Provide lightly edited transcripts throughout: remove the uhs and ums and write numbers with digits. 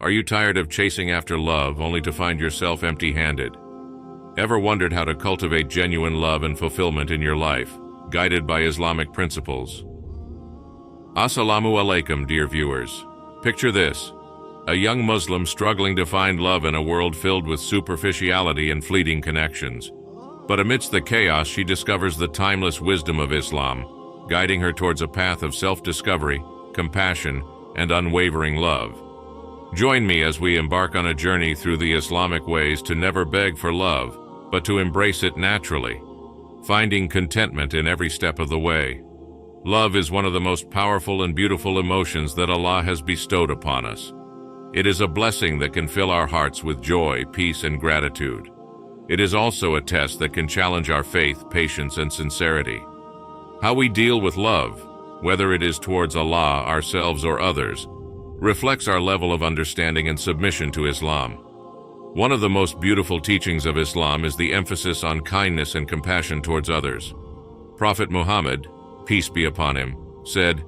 Are you tired of chasing after love only to find yourself empty-handed? Ever wondered how to cultivate genuine love and fulfillment in your life, guided by Islamic principles? Assalamu alaikum, dear viewers. Picture this: a young Muslim struggling to find love in a world filled with superficiality and fleeting connections. But amidst the chaos, she discovers the timeless wisdom of Islam, guiding her towards a path of self-discovery, compassion, and unwavering love. Join me as we embark on a journey through the Islamic ways to never beg for love, but to embrace it naturally, finding contentment in every step of the way. Love is one of the most powerful and beautiful emotions that Allah has bestowed upon us. It is a blessing that can fill our hearts with joy, peace, and gratitude. It is also a test that can challenge our faith, patience, and sincerity. How we deal with love, whether it is towards Allah, ourselves, or others, reflects our level of understanding and submission to Islam. One of the most beautiful teachings of Islam is the emphasis on kindness and compassion towards others. Prophet Muhammad, peace be upon him, said,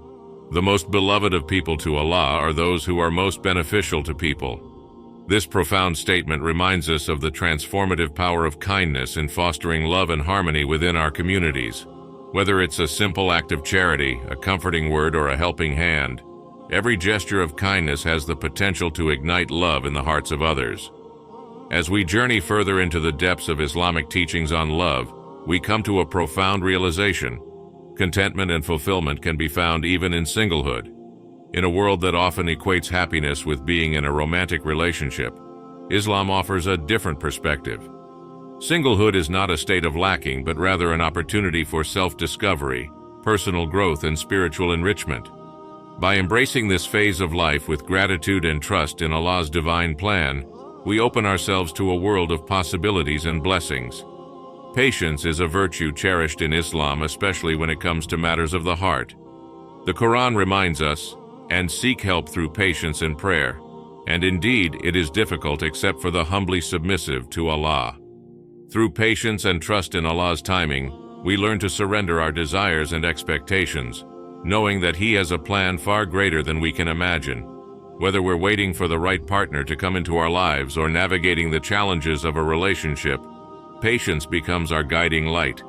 "The most beloved of people to Allah are those who are most beneficial to people." This profound statement reminds us of the transformative power of kindness in fostering love and harmony within our communities. Whether it's a simple act of charity, a comforting word, or a helping hand, every gesture of kindness has the potential to ignite love in the hearts of others. As we journey further into the depths of Islamic teachings on love, we come to a profound realization. Contentment and fulfillment can be found even in singlehood. In a world that often equates happiness with being in a romantic relationship, Islam offers a different perspective. Singlehood is not a state of lacking, but rather an opportunity for self-discovery, personal growth, and spiritual enrichment. By embracing this phase of life with gratitude and trust in Allah's divine plan, we open ourselves to a world of possibilities and blessings. Patience is a virtue cherished in Islam, especially when it comes to matters of the heart. The Quran reminds us, "And seek help through patience and prayer." And indeed, it is difficult except for the humbly submissive to Allah. Through patience and trust in Allah's timing, we learn to surrender our desires and expectations, knowing that He has a plan far greater than we can imagine. Whether we're waiting for the right partner to come into our lives or navigating the challenges of a relationship, patience becomes our guiding light,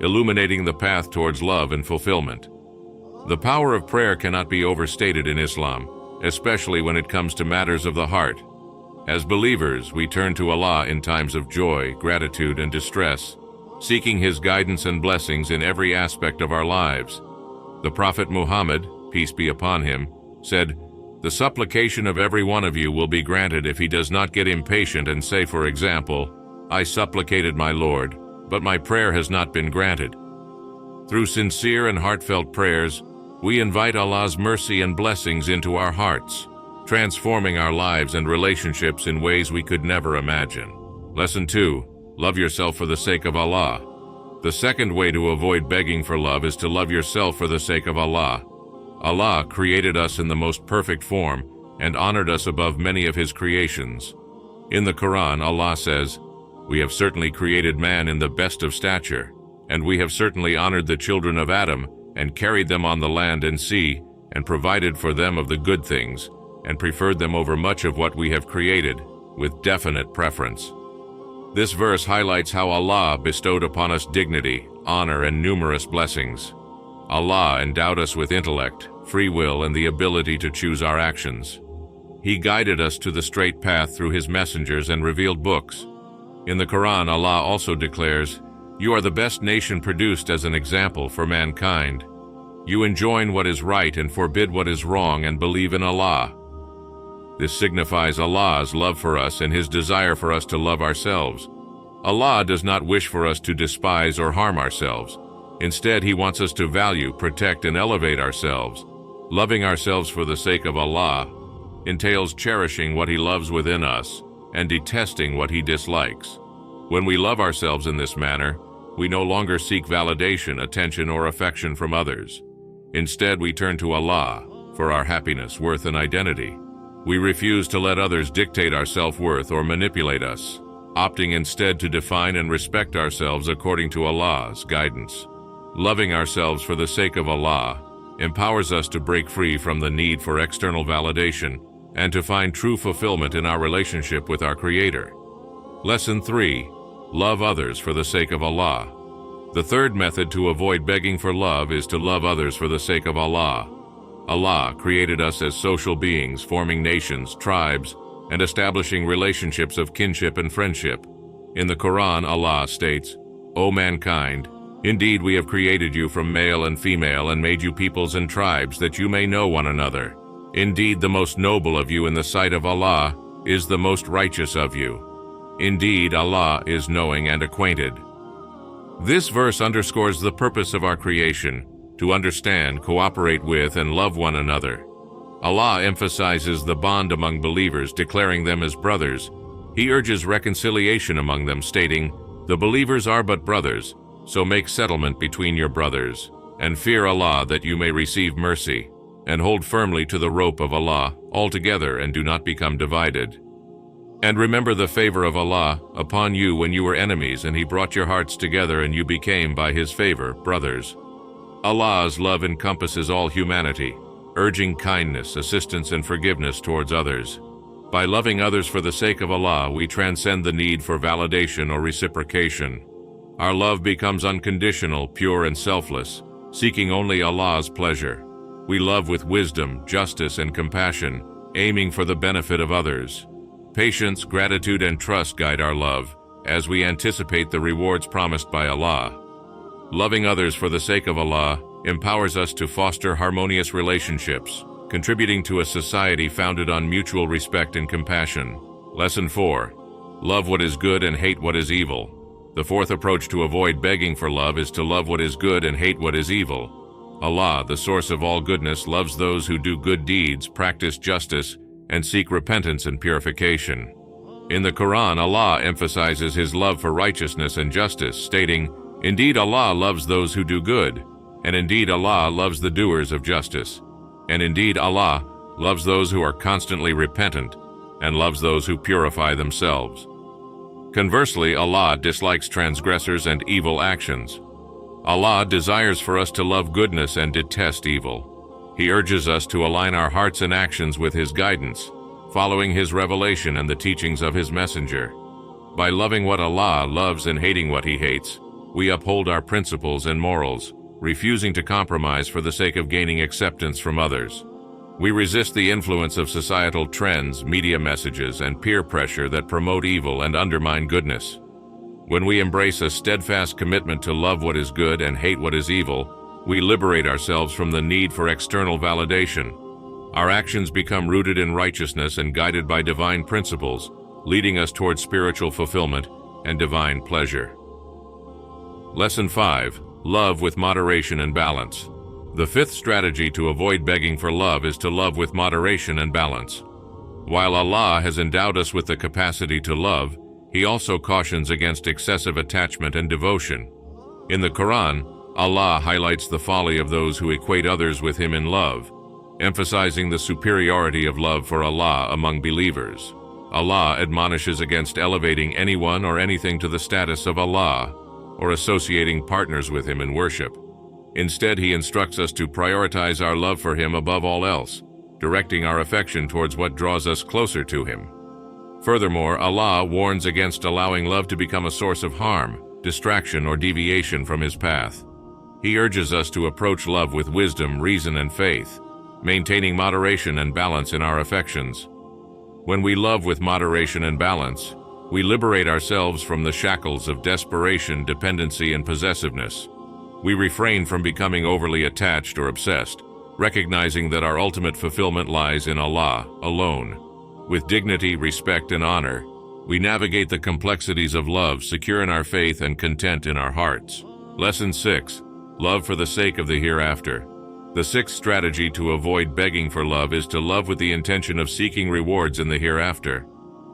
illuminating the path towards love and fulfillment. The power of prayer cannot be overstated in Islam, especially when it comes to matters of the heart. As believers, we turn to Allah in times of joy, gratitude, and distress, seeking His guidance and blessings in every aspect of our lives. The Prophet Muhammad, peace be upon him, said, "The supplication of every one of you will be granted if he does not get impatient and say, for example, 'I supplicated my Lord, but my prayer has not been granted.'" Through sincere and heartfelt prayers, we invite Allah's mercy and blessings into our hearts, transforming our lives and relationships in ways we could never imagine. Lesson 2. Love yourself for the sake of Allah. The second way to avoid begging for love is to love yourself for the sake of Allah. Allah created us in the most perfect form and honored us above many of His creations. In the Quran, Allah says, "We have certainly created man in the best of stature, and we have certainly honored the children of Adam and carried them on the land and sea, and provided for them of the good things, and preferred them over much of what we have created, with definite preference." This verse highlights how Allah bestowed upon us dignity, honor, and numerous blessings. Allah endowed us with intellect, free will, and the ability to choose our actions. He guided us to the straight path through His messengers and revealed books. In the Quran, Allah also declares, "You are the best nation produced as an example for mankind. You enjoin what is right and forbid what is wrong and believe in Allah." This signifies Allah's love for us and His desire for us to love ourselves. Allah does not wish for us to despise or harm ourselves. Instead, He wants us to value, protect, and elevate ourselves. Loving ourselves for the sake of Allah entails cherishing what He loves within us and detesting what He dislikes. When we love ourselves in this manner, we no longer seek validation, attention, or affection from others. Instead, we turn to Allah for our happiness, worth, and identity. We refuse to let others dictate our self-worth or manipulate us, opting instead to define and respect ourselves according to Allah's guidance. Loving ourselves for the sake of Allah empowers us to break free from the need for external validation and to find true fulfillment in our relationship with our Creator. Lesson 3. Love others for the sake of Allah. The third method to avoid begging for love is to love others for the sake of Allah. Allah created us as social beings, forming nations, tribes, and establishing relationships of kinship and friendship. In the Quran, Allah states, "O mankind, indeed we have created you from male and female and made you peoples and tribes that you may know one another. Indeed, the most noble of you in the sight of Allah is the most righteous of you. Indeed, Allah is knowing and acquainted." This verse underscores the purpose of our creation, to understand, cooperate with, and love one another. Allah emphasizes the bond among believers, declaring them as brothers. He urges reconciliation among them, stating, "The believers are but brothers, so make settlement between your brothers, and fear Allah that you may receive mercy, and hold firmly to the rope of Allah altogether and do not become divided. And remember the favor of Allah upon you when you were enemies, and He brought your hearts together and you became by His favor brothers." Allah's love encompasses all humanity, urging kindness, assistance, and forgiveness towards others. By loving others for the sake of Allah, we transcend the need for validation or reciprocation. Our love becomes unconditional, pure, and selfless, seeking only Allah's pleasure. We love with wisdom, justice, and compassion, aiming for the benefit of others. Patience, gratitude, and trust guide our love, as we anticipate the rewards promised by Allah. Loving others for the sake of Allah empowers us to foster harmonious relationships, contributing to a society founded on mutual respect and compassion. Lesson 4. Love what is good and hate what is evil. The fourth approach to avoid begging for love is to love what is good and hate what is evil. Allah, the source of all goodness, loves those who do good deeds, practice justice, and seek repentance and purification. In the Quran, Allah emphasizes His love for righteousness and justice, stating, "Indeed, Allah loves those who do good, and indeed Allah loves the doers of justice. And indeed Allah loves those who are constantly repentant, and loves those who purify themselves." Conversely, Allah dislikes transgressors and evil actions. Allah desires for us to love goodness and detest evil. He urges us to align our hearts and actions with His guidance, following His revelation and the teachings of His messenger. By loving what Allah loves and hating what He hates, we uphold our principles and morals, refusing to compromise for the sake of gaining acceptance from others. We resist the influence of societal trends, media messages, and peer pressure that promote evil and undermine goodness. When we embrace a steadfast commitment to love what is good and hate what is evil, we liberate ourselves from the need for external validation. Our actions become rooted in righteousness and guided by divine principles, leading us towards spiritual fulfillment and divine pleasure. Lesson 5. Love with moderation and balance. The fifth strategy to avoid begging for love is to love with moderation and balance. While Allah has endowed us with the capacity to love, He also cautions against excessive attachment and devotion. In the Quran, Allah highlights the folly of those who equate others with Him in love, emphasizing the superiority of love for Allah among believers. Allah admonishes against elevating anyone or anything to the status of Allah, or associating partners with Him in worship. Instead, He instructs us to prioritize our love for Him above all else, directing our affection towards what draws us closer to Him. Furthermore, Allah warns against allowing love to become a source of harm, distraction, or deviation from His path. He urges us to approach love with wisdom, reason, and faith, maintaining moderation and balance in our affections. When we love with moderation and balance, we liberate ourselves from the shackles of desperation, dependency, and possessiveness. We refrain from becoming overly attached or obsessed, recognizing that our ultimate fulfillment lies in Allah alone. With dignity, respect, and honor, we navigate the complexities of love, secure in our faith and content in our hearts. Lesson 6. Love for the sake of the hereafter. The sixth strategy to avoid begging for love is to love with the intention of seeking rewards in the hereafter.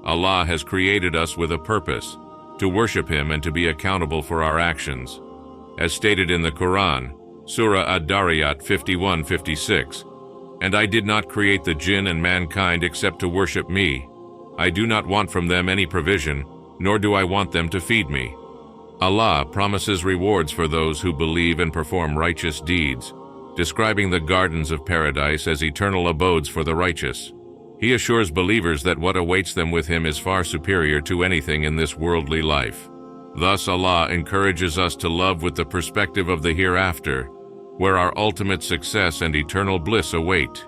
Allah has created us with a purpose, to worship Him and to be accountable for our actions. As stated in the Quran, Surah Ad-Dariyat 51-56, "And I did not create the jinn and mankind except to worship me. I do not want from them any provision, nor do I want them to feed me." Allah promises rewards for those who believe and perform righteous deeds, describing the gardens of paradise as eternal abodes for the righteous. He assures believers that what awaits them with Him is far superior to anything in this worldly life. Thus, Allah encourages us to love with the perspective of the hereafter, where our ultimate success and eternal bliss await.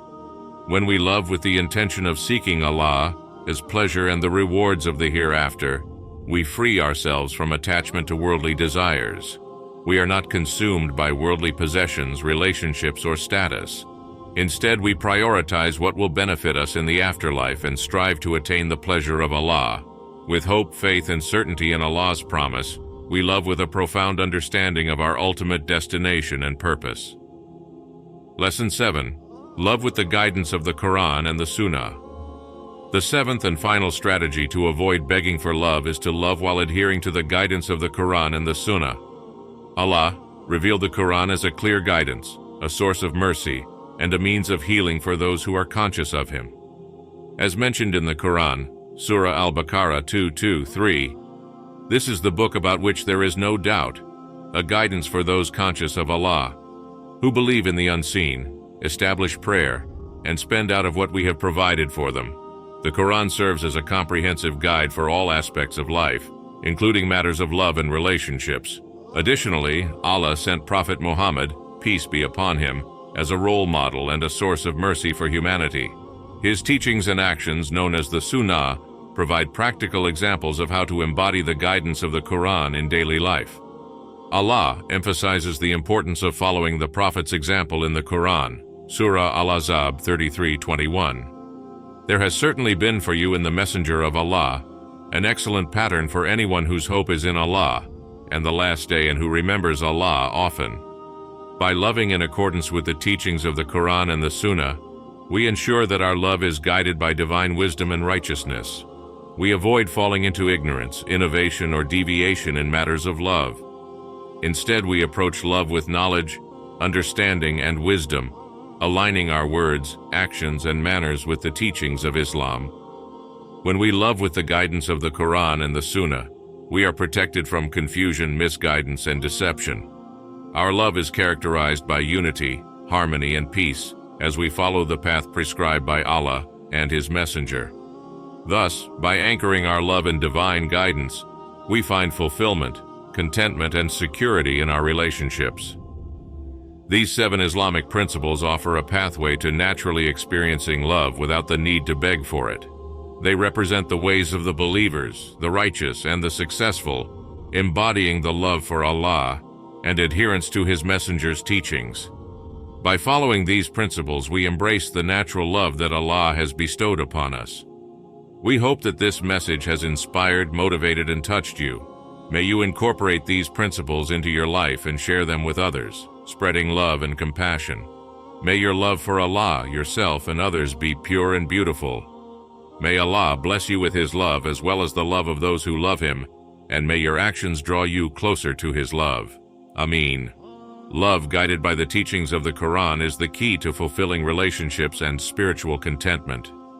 When we love with the intention of seeking Allah, His pleasure and the rewards of the hereafter, we free ourselves from attachment to worldly desires. We are not consumed by worldly possessions, relationships, or status. Instead, we prioritize what will benefit us in the afterlife and strive to attain the pleasure of Allah. With hope, faith, and certainty in Allah's promise, we love with a profound understanding of our ultimate destination and purpose. Lesson 7. Love with the guidance of the Quran and the Sunnah. The seventh and final strategy to avoid begging for love is to love while adhering to the guidance of the Quran and the Sunnah. Allah revealed the Quran as a clear guidance, a source of mercy, and a means of healing for those who are conscious of Him. As mentioned in the Quran, Surah Al-Baqarah 2:2-3, this is the book about which there is no doubt, a guidance for those conscious of Allah, who believe in the unseen, establish prayer, and spend out of what we have provided for them. The Quran serves as a comprehensive guide for all aspects of life, including matters of love and relationships. Additionally, Allah sent Prophet Muhammad, peace be upon him, as a role model and a source of mercy for humanity. His teachings and actions, known as the Sunnah, provide practical examples of how to embody the guidance of the Quran in daily life. Allah emphasizes the importance of following the Prophet's example in the Quran, Surah Al-Ahzab 33:21. There has certainly been for you in the Messenger of Allah an excellent pattern for anyone whose hope is in Allah and the last day and who remembers Allah often. By loving in accordance with the teachings of the Quran and the Sunnah, we ensure that our love is guided by divine wisdom and righteousness. We avoid falling into ignorance, innovation, or deviation in matters of love. Instead, we approach love with knowledge, understanding, and wisdom, aligning our words, actions, and manners with the teachings of Islam. When we love with the guidance of the Quran and the Sunnah, we are protected from confusion, misguidance, and deception. Our love is characterized by unity, harmony, and peace as we follow the path prescribed by Allah and His Messenger. Thus, by anchoring our love in divine guidance, we find fulfillment, contentment, and security in our relationships. These 7 Islamic principles offer a pathway to naturally experiencing love without the need to beg for it. They represent the ways of the believers, the righteous, and the successful, embodying the love for Allah and adherence to His Messenger's teachings. By following these principles, we embrace the natural love that Allah has bestowed upon us. We hope that this message has inspired, motivated, and touched you. May you incorporate these principles into your life and share them with others, spreading love and compassion. May your love for Allah, yourself, and others be pure and beautiful. May Allah bless you with His love as well as the love of those who love Him, and may your actions draw you closer to His love. Ameen. Love guided by the teachings of the Quran is the key to fulfilling relationships and spiritual contentment.